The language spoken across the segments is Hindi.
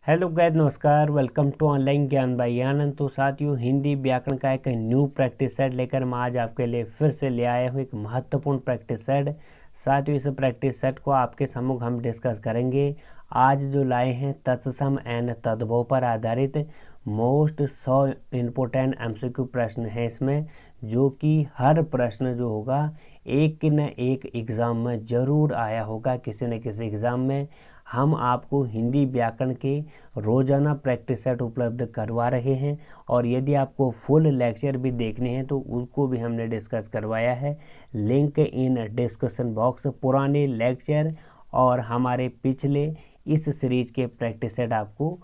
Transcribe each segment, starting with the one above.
हेलो गाइस, नमस्कार। वेलकम टू ऑनलाइन ज्ञान बाई आनंद। तो साथियों, हिंदी व्याकरण का एक न्यू प्रैक्टिस सेट लेकर मैं आज आपके लिए फिर से ले आया हूँ एक महत्वपूर्ण प्रैक्टिस सेट। साथियों, इस प्रैक्टिस सेट को आपके सम्मुख हम डिस्कस करेंगे। आज जो लाए हैं तत्सम एंड तद्भव पर आधारित मोस्ट 100 इम्पोर्टेंट एमसीक्यू प्रश्न है इसमें, जो कि हर प्रश्न जो होगा एक न एक एग्ज़ाम में ज़रूर आया होगा, किसी न किसी एग्ज़ाम में। हम आपको हिंदी व्याकरण के रोज़ाना प्रैक्टिस सेट उपलब्ध करवा रहे हैं, और यदि आपको फुल लेक्चर भी देखने हैं तो उसको भी हमने डिस्कस करवाया है। Link in discussion box. पुराने लेक्चर और हमारे पिछले इस सीरीज के प्रैक्टिस सेट आपको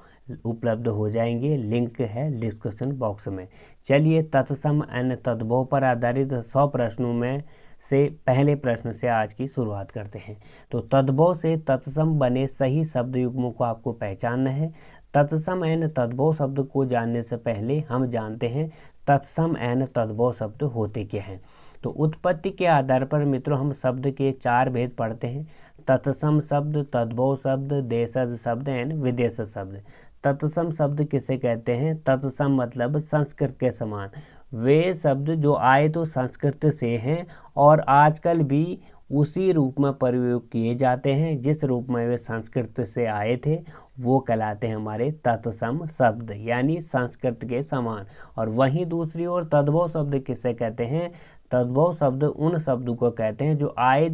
उपलब्ध हो जाएंगे, लिंक है डिस्कशन बॉक्स में। चलिए, तत्सम एंड तद्भव पर आधारित 100 प्रश्नों में से पहले प्रश्न से आज की शुरुआत करते हैं। तो तद्भव से तत्सम बने सही शब्द युग्मों को आपको पहचानना है। तत्सम एंड तद्भव शब्द को जानने से पहले हम जानते हैं तत्सम एंड तद्भव शब्द होते क्या हैं। तो उत्पत्ति के आधार पर मित्रों हम शब्द के 4 भेद पढ़ते हैं: तत्सम शब्द, तद्भव शब्द, देशज शब्द एंड विदेश शब्द। तत्सम शब्द किसे कहते हैं? तत्सम मतलब संस्कृत के समान। वे शब्द जो आए तो संस्कृत से हैं और आजकल भी उसी रूप में प्रयोग किए जाते हैं जिस रूप में वे संस्कृत से आए थे, वो कहलाते हैं हमारे तत्सम शब्द, यानी संस्कृत के समान। और वहीं दूसरी ओर तद्भव शब्द किसे कहते हैं? तद्भव शब्द उन शब्दों को कहते हैं जो आए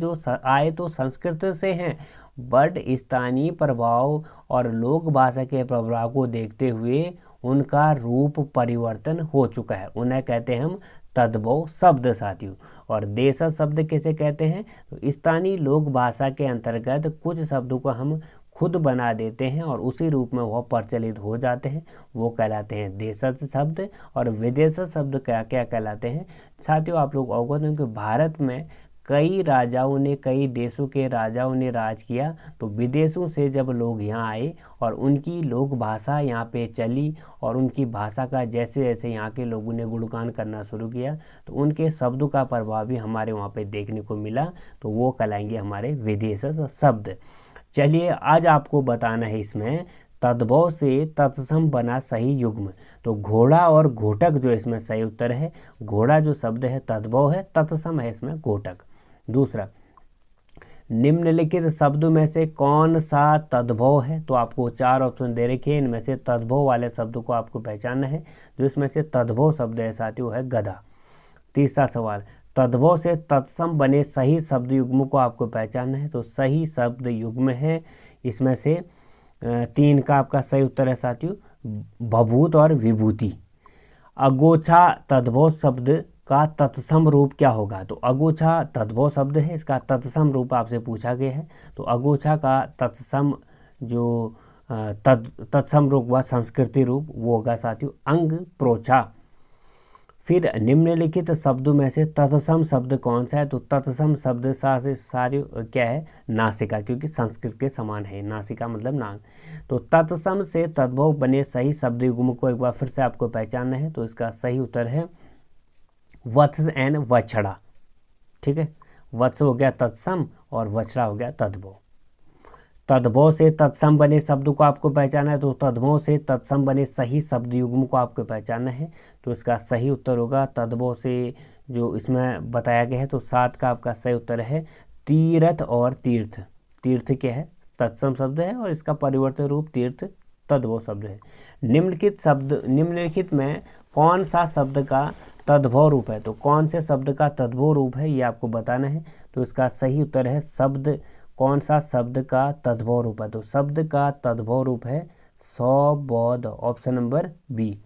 तो संस्कृत से हैं, बट स्थानीय प्रभाव और लोक भाषा के प्रभाव को देखते हुए उनका रूप परिवर्तन हो चुका है, उन्हें कहते हैं हम तद्भव शब्द। साथियों, और देशज शब्द किसे कहते हैं? तो स्थानीय लोक भाषा के अंतर्गत कुछ शब्दों को हम खुद बना देते हैं और उसी रूप में वह प्रचलित हो जाते हैं, वो कहलाते हैं देशज शब्द। और विदेश शब्द क्या क्या कहलाते हैं? साथियों, आप लोग अवगत हैं कि भारत में कई देशों के राजाओं ने राज किया, तो विदेशों से जब लोग यहाँ आए और उनकी लोक भाषा यहाँ पे चली और उनकी भाषा का जैसे जैसे यहाँ के लोगों ने गुणगान करना शुरू किया, तो उनके शब्दों का प्रभाव भी हमारे वहाँ पे देखने को मिला, तो वो कहलाएंगे हमारे विदेश शब्द। चलिए, आज आपको बताना है इसमें तद्भव से तत्सम बना सही युग्म। तो घोड़ा और घोटक जो इसमें सही उत्तर है। घोड़ा जो शब्द है तद्भव है, तत्सम है इसमें घोटक। दूसरा, निम्नलिखित शब्दों में से कौन सा तद्भव है? तो आपको 4 ऑप्शन दे रखे हैं, इनमें से तद्भव वाले शब्दों को आपको पहचानना है। जो इसमें से तद्भव शब्द है साथियों है गधा। तीसरा सवाल, तद्भव से तत्सम बने सही शब्द युग्मों को आपको पहचानना है। तो सही शब्द युग्म है इसमें से 3 का आपका सही उत्तर है साथियों भभूत और विभूति। अगोछा तद्भव शब्द का तत्सम रूप क्या होगा? तो अगोछा तद्भव शब्द है, इसका तत्सम रूप आपसे पूछा गया है। तो अगोछा का तत्सम जो तत्सम रूप व संस्कृति रूप वो होगा साथियों अंग प्रोछा। फिर निम्नलिखित शब्दों में से तत्सम शब्द कौन सा है? तो तत्सम शब्द सारे क्या है? नासिका, क्योंकि संस्कृत के समान है, नासिका मतलब नाक। तो तत्सम से तद्भव बने सही शब्द युग्म को एक बार फिर से आपको पहचानना है। तो इसका सही उत्तर है वत्स एंड वछड़ा। ठीक है, वत्स हो गया तत्सम और वछड़ा हो गया तद्भव। तद्भव से तत्सम बने शब्द को आपको पहचानना है। तो तद्भव से तत्सम बने सही शब्द युग्म को आपको पहचानना है। तो इसका सही उत्तर होगा तद्भव से जो इसमें बताया गया है। तो 7 का आपका सही उत्तर है तीर्थ और तीर्थ। तीर्थ क्या है? तत्सम शब्द है और इसका परिवर्तित रूप तीर्थ तद्भव शब्द है। निम्नलिखित में कौन सा शब्द का तद्भव रूप है? तो कौन से शब्द का तद्भव रूप है ये आपको बताना है। तो इसका सही उत्तर है शब्द। कौन सा शब्द का तद्भव रूप है? तो शब्द का तद्भव रूप है सौबोध, ऑप्शन नंबर बी।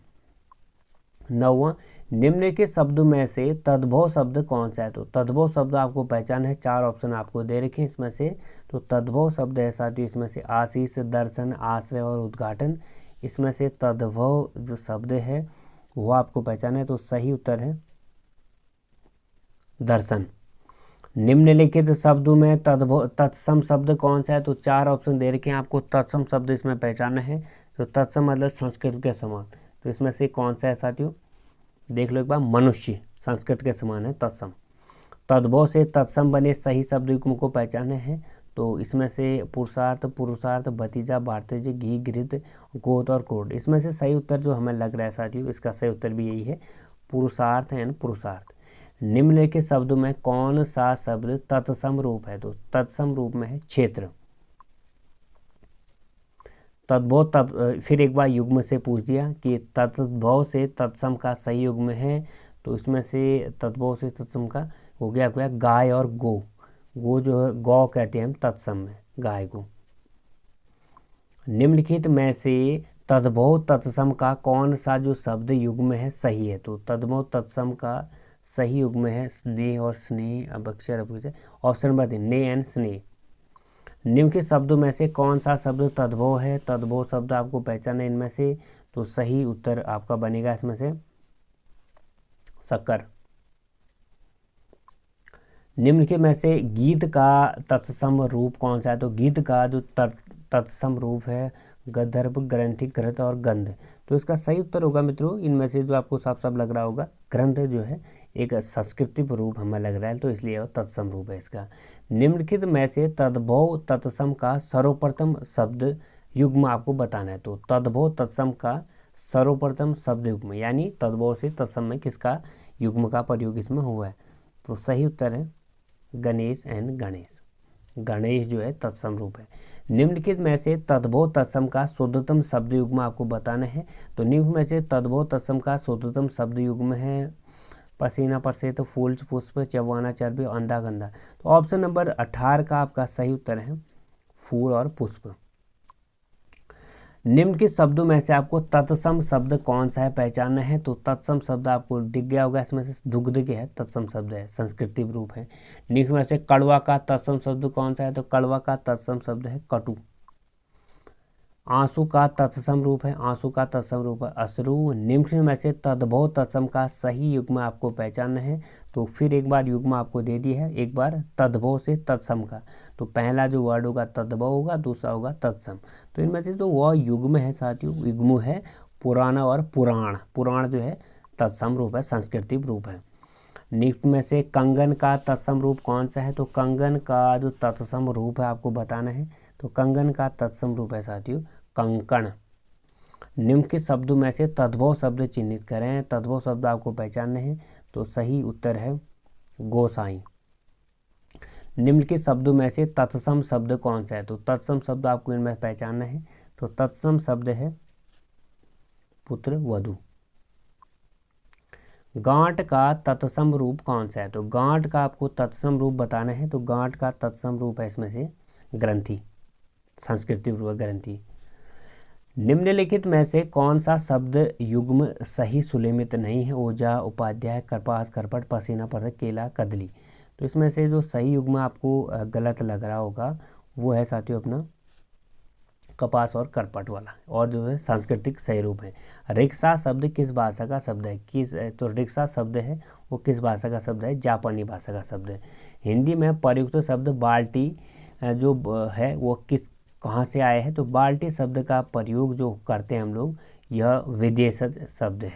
9वां, निम्नलिखित शब्दों में से तद्भव शब्द कौन सा है? तो तद्भव शब्द आपको पहचान है, 4 ऑप्शन आपको दे रखे हैं इसमें से। तो तद्भव शब्द है साथियों इसमें से आशीष, दर्शन, आश्रय और उद्घाटन। इसमें से तद्भव जो शब्द है वो आपको पहचाना है। तो सही उत्तर है दर्शन। निम्नलिखित शब्दों में तत्सम शब्द कौन सा है? तो 4 ऑप्शन दे रखे हैं आपको, तत्सम शब्द इसमें पहचानना है। तो तत्सम मतलब संस्कृत के समान। तो इसमें से कौन सा है साथियों? देख लो एक बार, मनुष्य संस्कृत के समान है तत्सम। तद्भव से तत्सम बने सही शब्द युग्म को पहचानना है। तो इसमें से पुरुषार्थ, पुरुषार्थ, भतीजा, भारतीय, घी, घृत, गोद और क्रोध। इसमें से सही उत्तर जो हमें लग रहा है साथियों, इसका सही उत्तर भी यही है, पुरुषार्थ एंड पुरुषार्थ। निम्नलिखित शब्दों में कौन सा शब्द तत्सम रूप है? तो तत्सम रूप में है क्षेत्र। तद्भव तब फिर एक बार युग्म से पूछ दिया कि तद्भव से तत्सम का सही युग्म है, तो इसमें से तद्भव से तत्सम का हो गया गाय और गो। गो जो है गौ कहते हैं हम तत्सम में, गाय गो। निम्नलिखित में से तद्भव तत्सम का कौन सा जो शब्द युग्म है सही है? तो तद्भव तत्सम का सही युग्म है स्नेह और स्नेह, अब अक्षर ऑप्शन नंबर 3 ने एंड स्नेह। निम्नलिखित शब्दों में से कौन सा शब्द तद्भव है? तद्भव शब्द आपको पहचाना है इनमें से, तो सही उत्तर आपका बनेगा इसमें से शक्कर। निम्नलिखित में से गीत का तत्सम रूप कौन सा है? तो गीत का जो तत्सम रूप है गंधर्व, ग्रंथि, घृत और गंध। तो इसका सही उत्तर होगा मित्रों इनमें से जो आपको साफ साफ लग रहा होगा, ग्रंथ जो है एक संस्कृतिक रूप हमें लग रहा है, तो इसलिए तत्सम रूप है इसका। निम्नलिखित में से तद्भव तत्सम का सर्वप्रथम शब्द युग्म आपको बताना है। तो तद्भव तत्सम का सर्वप्रथम शब्द युग्म, यानी तद्भव से तत्सम में किसका युग्म का प्रयोग इसमें हुआ है? तो सही उत्तर है गणेश एंड गणेश। गणेश जो है तत्सम रूप है। निम्नलिखित में से तद्भव तत्सम का शुद्धतम शब्द युग्म आपको बताना है। तो निम्न में से तद्भव तत्सम का शुद्धतम शब्द युग्म है पसीना, परसेत, फूल, पुष्प, चौवाना, चर्बी, अंधा, गंधा। तो ऑप्शन नंबर 18 का आपका सही उत्तर है फूल और पुष्प। निम्न के शब्दों में से आपको तत्सम शब्द कौन सा है पहचानना है। तो तत्सम शब्द आपको दिख गया होगा, इसमें से दुग्ध के है तत्सम शब्द है, संस्कृतिक रूप है। निम्न में से कड़वा का तत्सम शब्द कौन सा है? तो कड़वा का तत्सम शब्द है कटु। आंसू का तत्सम रूप है, आंसू का तत्सम रूप है अश्रु। निम्न में से तद्भव तत्सम का सही युग्म आपको पहचानना है। तो फिर एक बार युग्म आपको दे दी है, एक बार तद्भव से तत्सम का। तो पहला जो वर्ड होगा तद्भव होगा, दूसरा होगा तत्सम। तो इनमें से जो वह युग्म है साथियों, युग्म है पुराना और पुराण। पुराण जो है तत्सम रूप है, सांस्कृतिक रूप है। निम्न में से कंगन का तत्सम रूप कौन सा है? तो कंगन का जो तत्सम रूप है आपको बताना है। तो कंगन का तत्सम रूप है साथियों कंकण। निम्न के शब्दों में से तद्भव शब्द चिन्हित करें। तद्भव शब्द आपको पहचानने हैं, तो सही उत्तर है गोसाई। निम्न के शब्दों में से तत्सम शब्द कौन सा है? तो तत्सम शब्द आपको इनमें पहचानना है। तो तत्सम शब्द है पुत्र, वधु। गांठ का तत्सम रूप कौन सा है? तो गांठ का आपको तत्सम रूप बताना है। तो गांठ का तत्सम रूप है इसमें से ग्रंथि, सांस्कृतिक रूप ग्रंथि। निम्नलिखित में से कौन सा शब्द युग्म सही सुलेमित नहीं है? ओझा, उपाध्याय, कपास, करपट, पसीना, परत, केला, कदली। तो इसमें से जो सही युग्म आपको गलत लग रहा होगा वो है साथियों अपना कपास और करपट वाला, और जो है सांस्कृतिक सही रूप है। रिक्शा शब्द किस भाषा का शब्द है? तो रिक्शा शब्द है वो किस भाषा का शब्द है? जापानी भाषा का शब्द है। हिंदी में प्रयुक्त शब्द बाल्टी जो है वो कहाँ से आया है? तो बाल्टी शब्द का प्रयोग जो करते हैं हम लोग, यह विदेशज शब्द है।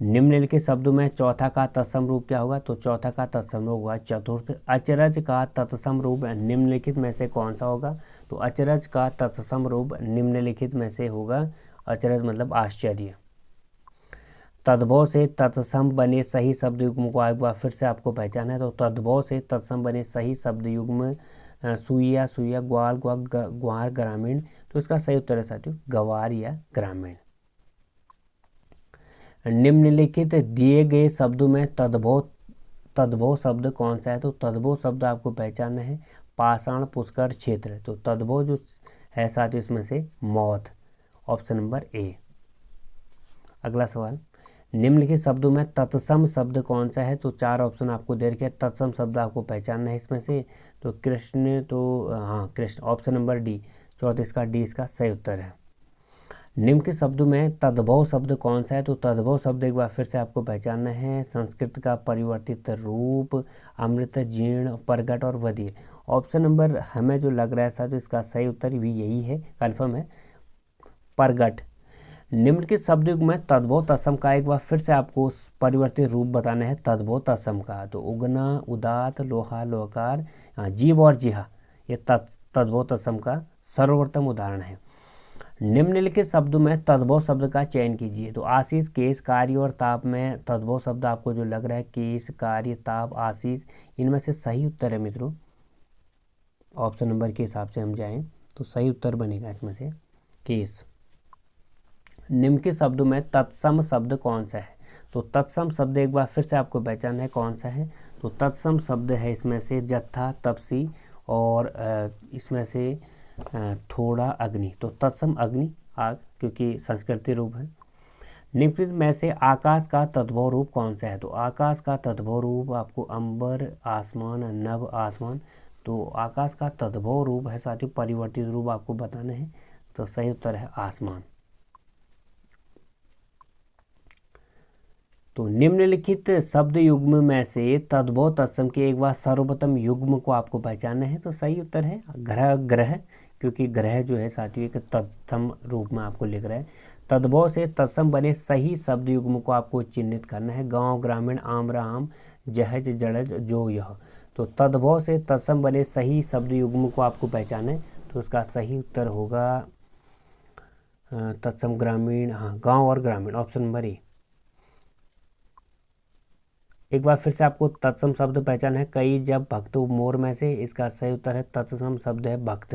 निम्नलिखित शब्दों में चौथा का तत्सम रूप क्या होगा? तो चौथा का तत्सम रूप होगा चतुर्थ। अचरज का तत्सम रूप निम्नलिखित में से कौन सा होगा? तो अचरज का तत्सम रूप निम्नलिखित में से होगा, अचरज मतलब आश्चर्य। तद्भव से तत्सम बने सही शब्द युग्म को एक बार फिर से आपको पहचाना है। तो तद्भव से तत्सम बने सही शब्द युग्म सुइया, सुइया, ग्वाल, ग्वार, ग्रामीण। तो इसका सही उत्तर है साथियों गवार या ग्रामीण। निम्नलिखित दिए गए शब्दों में तद्भव शब्द कौन सा है? तो तद्भव शब्द आपको पहचानना है पाषाण, पुष्कर, क्षेत्र। तो तद्भव जो है साथियों इसमें से मौत, ऑप्शन नंबर ए। अगला सवाल, निम्नलिखित शब्दों में तत्सम शब्द कौन सा है? तो 4 ऑप्शन आपको दे रखे हैं। तत्सम शब्द आपको पहचानना है इसमें से। तो कृष्ण, तो हाँ कृष्ण, ऑप्शन नंबर डी, 34 का डी इसका सही उत्तर है। निम्न के शब्दों में तद्भव शब्द कौन सा है? तो तद्भव शब्द एक बार फिर से आपको पहचानना है संस्कृत का परिवर्तित रूप, अमृत, जीर्ण, प्रगट और बधिर। ऑप्शन नंबर हमें जो लग रहा है साथ इसका सही उत्तर भी यही है, कन्फर्म है प्रगट। निम्न के शब्द में तद्भव तत्सम का एक बार फिर से आपको परिवर्तित रूप बताना है तद्भव तत्सम का। तो उगना, उदात, लोहा, लोहकार, जीव और जिहा, ये तद्भव तत्सम का सर्वोत्तम उदाहरण है। निम्नलिखित शब्दों में तद्भव शब्द का चयन कीजिए। तो आशीष, केस, कार्य और ताप में तद्भव शब्द आपको जो लग रहा है केस, कार्य, ताप, आशीष, इनमें से सही उत्तर है मित्रों, ऑप्शन नंबर के हिसाब से हम जाएं तो सही उत्तर बनेगा इसमें से केस। निम्नलिखित शब्दों में तत्सम शब्द कौन सा है? तो तत्सम शब्द एक बार फिर से आपको पहचानना है कौन सा है। तो तत्सम शब्द है इसमें से जत्था, तपसी और इसमें से थोड़ा अग्नि। तो तत्सम अग्नि, आग, क्योंकि संस्कृति रूप है। निम्नलिखित में से आकाश का तद्भव रूप कौन सा है? तो आकाश का तद्भव रूप आपको अंबर, आसमान, नभ, आसमान। तो आकाश का तद्भव रूप है साथियों, परिवर्तित रूप आपको बताना है। तो सही उत्तर है आसमान। तो निम्नलिखित शब्द युग्म में से तद्भव तत्सम के एक बार सर्वप्रथम युग्म को आपको पहचानना है। तो सही उत्तर है ग्रह, ग्रह, क्योंकि ग्रह जो है साथियों एक तत्सम रूप में आपको लिख रहा है। तद्भव से तत्सम बने सही शब्द युग्म को आपको चिन्हित करना है। गांव, ग्रामीण, आम्र, आम, जहज, जड़ज, जो, यह। तो तद्भव से तत्सम बने सही शब्द युग्म को आपको पहचाना है। तो उसका सही उत्तर होगा तत्सम ग्रामीण, हाँ, गांव और ग्रामीण, ऑप्शन नंबर ए। एक बार फिर से आपको तत्सम शब्द पहचान है। कई, जब, भक्त, मोर में से इसका सही उत्तर है तत्सम शब्द है भक्त,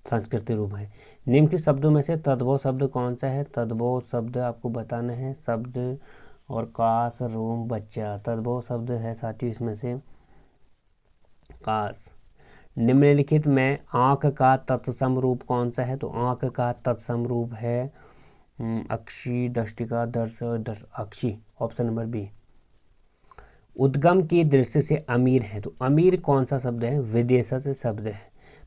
संस्कृति रूप है। निम्नलिखित शब्दों में से तद्भव शब्द कौन सा है? तद्भव शब्द आपको बताना है शब्द और काश, रोम, बच्चा। तद्भव शब्द है साथियों इसमें से काश। निम्नलिखित में आंख का तत्सम रूप कौन सा है? तो आंख का तत्सम रूप है अक्षी, दृष्टिका, दर्श, अक्षी, ऑप्शन नंबर बी। उद्गम की दृष्टि से अमीर है। तो अमीर कौन सा शब्द है? विदेशा से शब्द है।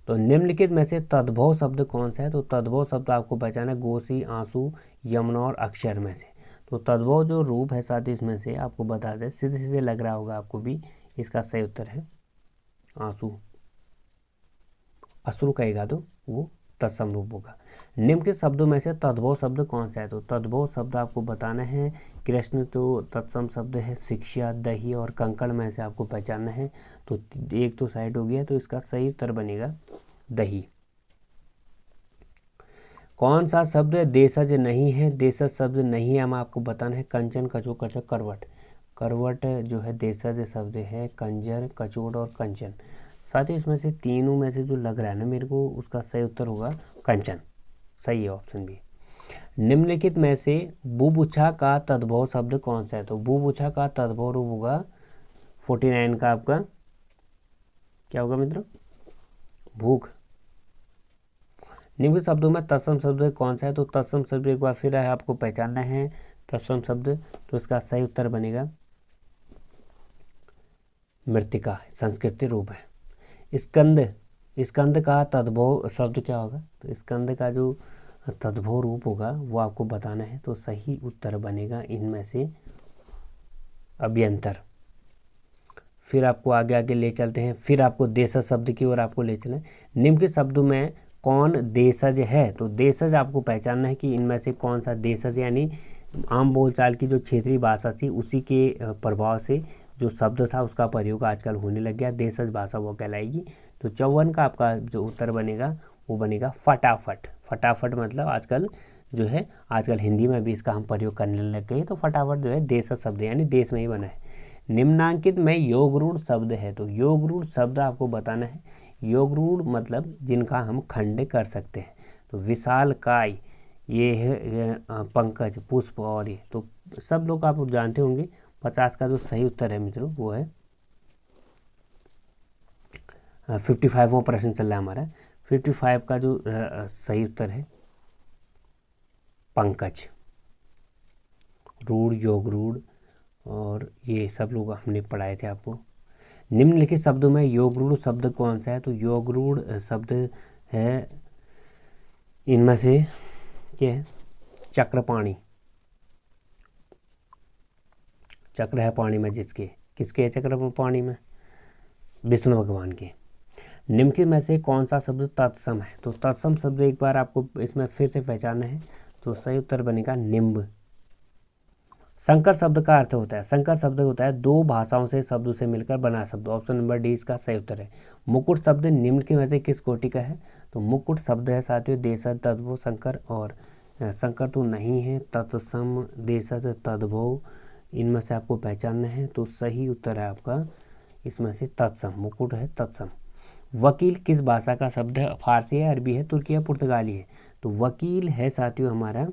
तो निम्नलिखित में से तद्भव शब्द कौन सा है? तो तद्भव शब्द आपको पहचाना है गोसी, आंसू, यमुना और अक्षर में से। तो तद्भव जो रूप है साथ ही इसमें से आपको बता दें, सीधे सीधे लग रहा होगा आपको भी, इसका सही उत्तर है आंसू। अश्रु कहेगा तो वो तत्सम रूप होगा। निम्नलिखित शब्दों में से तद्भव शब्द कौन सा है? तो तद्भव शब्द आपको बताना है कृष्ण, तो तत्सम शब्द है शिक्षा, दही और कंकड़ में से आपको पहचानना है। तो एक तो साइड हो गया, तो इसका सही उत्तर बनेगा दही। कौन सा शब्द देशज नहीं है? देशज शब्द नहीं है, हम आपको बताना है कंचन, कचो, कचक, करवट। करवट जो है देशज शब्द है, कंजर, कचोट और कंचन। साथ ही इसमें से तीनों में से जो लग रहा है ना मेरे को, उसका सही उत्तर होगा कंचन। सही है ऑप्शन बी। निम्नलिखित में से बुभुक्षा का तद्भव शब्द कौन सा है? तो बुभुक्षा का तद्भव रूप होगा 49 का आपका क्या होगा मित्रों? भूख। निम्नलिखित शब्दों में तत्सम शब्द कौन सा है? तो तत्सम शब्द एक बार फिर है आपको पहचानना है तत्सम शब्द। तो इसका सही उत्तर बनेगा मृतिका, संस्कृति रूप है। स्कंद, स्कंद का तद्भव शब्द क्या होगा? तो स्कंद का जो तद्भव रूप होगा वो आपको बताना है। तो सही उत्तर बनेगा इनमें से अभ्यंतर। फिर आपको आगे आगे ले चलते हैं, फिर आपको देशज शब्द की ओर आपको ले चलें। निम्नलिखित शब्दों में कौन देशज है? तो देशज आपको पहचानना है कि इनमें से कौन सा देशज, यानी आम बोलचाल की जो क्षेत्रीय भाषा थी उसी के प्रभाव से जो शब्द था उसका प्रयोग आजकल होने लग गया, देशज भाषा वो कहलाएगी। तो 54 का आपका जो उत्तर बनेगा वो बनेगा फटाफट। फटाफट मतलब आजकल जो है, आजकल हिंदी में भी इसका हम प्रयोग करने लग गए। तो फटाफट जो है देशज शब्द यानी देश में ही बना है। निम्नांकित में योगरूढ़ शब्द है। तो योगरूढ़ शब्द आपको बताना है। योगरूढ़ मतलब जिनका हम खंड कर सकते हैं। तो विशाल काय, ये है पंकज, पुष्प और ये तो सब लोग आप जानते होंगे। 50 का जो सही उत्तर है मित्रों वो है 55वां प्रश्न चल रहा है हमारा। 55 का जो सही उत्तर है पंकज। रूढ़, योग रूढ़ और ये सब लोग हमने पढ़ाए थे आपको। निम्नलिखित शब्दों में योगरूढ़ शब्द कौन सा है? तो योगरूढ़ शब्द है इनमें से क्या है? चक्रपाणी। चक्र है पानी में जिसके, किसके चक्र पानी में? विष्णु भगवान के। निम्नलिखित में से कौन सा शब्द तत्सम है? तो तत्सम शब्द एक बार आपको इसमें फिर से पहचानना है। तो सही उत्तर बनेगा निम्ब। संकर शब्द का अर्थ होता है, संकर शब्द होता है दो भाषाओं से शब्दों से मिलकर बना शब्द। ऑप्शन नंबर डी इसका सही उत्तर है। मुकुट शब्द निम्न की में से किस कोटि का है? तो मुकुट शब्द है साथियों देशज तद्भव संकर, और संकर तो नहीं है, तत्सम देशज तद्भव, इनमें से आपको पहचानना है। तो सही उत्तर है आपका इसमें से तत्सम, मुकुट है तत्सम। वकील किस भाषा का शब्द है? फारसी है, अरबी है, तुर्की है, पुर्तगाली है? तो वकील है साथियों हमारा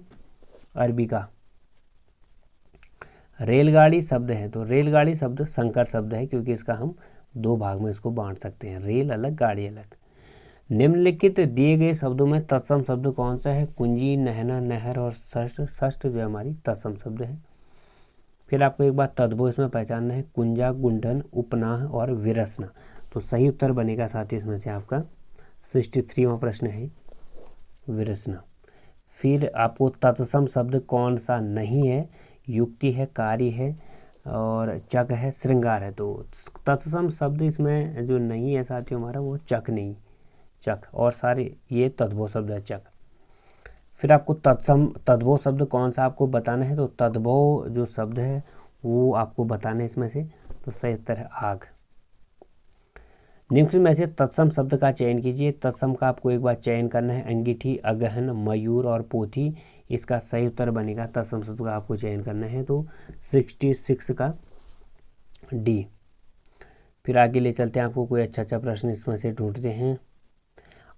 अरबी का। रेलगाड़ी शब्द है, तो रेलगाड़ी शब्द संकर शब्द है, क्योंकि इसका हम दो भाग में इसको बांट सकते हैं, रेल अलग गाड़ी अलग। निम्नलिखित दिए गए शब्दों में तत्सम शब्द कौन सा है? कुंजी, नहना, नहर और षष्ठ। षष्ठ जो हमारी तत्सम शब्द है। फिर आपको एक बात तद्भव इसमें पहचानना है, कुंजा, गुंडन, उपनाह और विरसना। तो सही उत्तर बनेगा साथियों इसमें से आपका 63वां प्रश्न है विरसना। फिर आपको तत्सम शब्द कौन सा नहीं है? युक्ति है, कार्य है और चक है, श्रृंगार है। तो तत्सम शब्द इसमें जो नहीं है साथियों हमारा वो चक नहीं, चक, और सारे ये तद्भव शब्द है चक। फिर आपको तद्भव शब्द कौन सा आपको बताना है? तो तद्भव जो शब्द है वो आपको बताना है इसमें से। तो सही उत्तर है आग। निम्न में से तत्सम शब्द का चयन कीजिए। तत्सम का आपको एक बार चयन करना है, अंगीठी, अगहन, मयूर और पोथी। इसका सही उत्तर बनेगा, तत्सम शब्द का आपको चयन करना है तो 66 का डी। फिर आगे ले चलते हैं, आपको कोई अच्छा प्रश्न इसमें से ढूंढते हैं।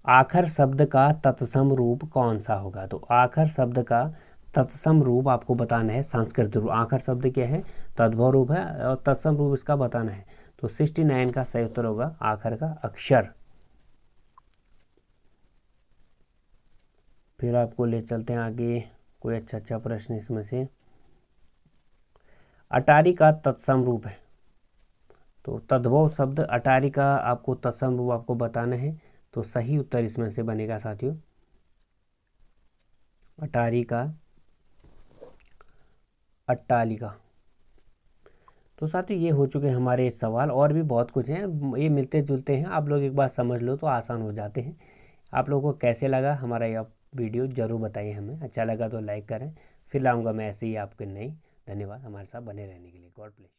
आखर शब्द का तत्सम रूप कौन सा होगा? तो आखर शब्द का तत्सम रूप आपको बताना है संस्कृत रूप। आखर शब्द क्या है? तद्भव रूप है, और तत्सम रूप इसका बताना है। तो 69 का सही उत्तर होगा आखर का अक्षर। फिर आपको ले चलते हैं आगे, कोई अच्छा प्रश्न इसमें से। अटारी का तत्सम रूप है, तो तद्भव शब्द अटारी का आपको तत्सम रूप आपको बताना है। तो सही उत्तर इसमें से बनेगा साथियों अटारी का अट्टालिका। तो साथियों ये हो चुके हैं हमारे सवाल, और भी बहुत कुछ हैं, ये मिलते जुलते हैं, आप लोग एक बार समझ लो तो आसान हो जाते हैं। आप लोगों को कैसे लगा हमारा यह वीडियो ज़रूर बताइए हमें। अच्छा लगा तो लाइक करें। फिर लाऊंगा मैं ऐसे ही आपके नई। धन्यवाद हमारे साथ बने रहने के लिए। God bless.